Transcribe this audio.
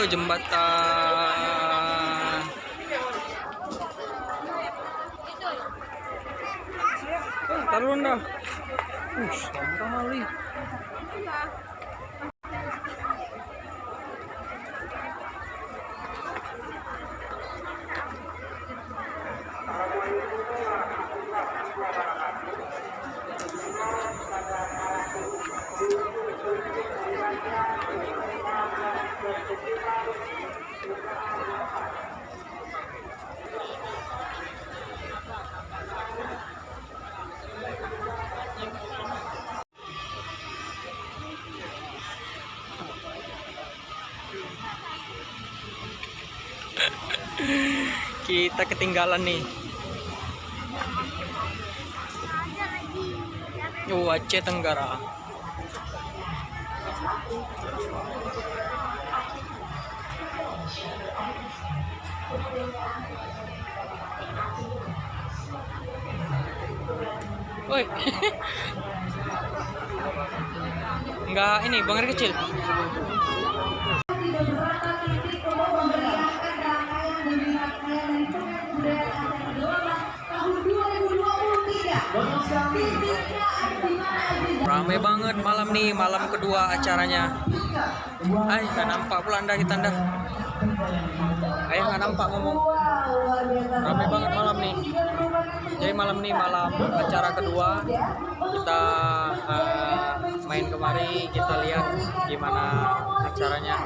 jembatan. Taruh dah. Tambah kali. Kita ketinggalan nih. Aceh Tenggara. Woi. Enggak ini Bang Eri kecil. Ramai banget malam nih, malam kedua acaranya. Nggak nampak pula anda kita anda. Nggak nampak ngomong. Ramai banget malam nih. Jadi malam nih malam acara kedua kita main kemari, kita lihat gimana acaranya.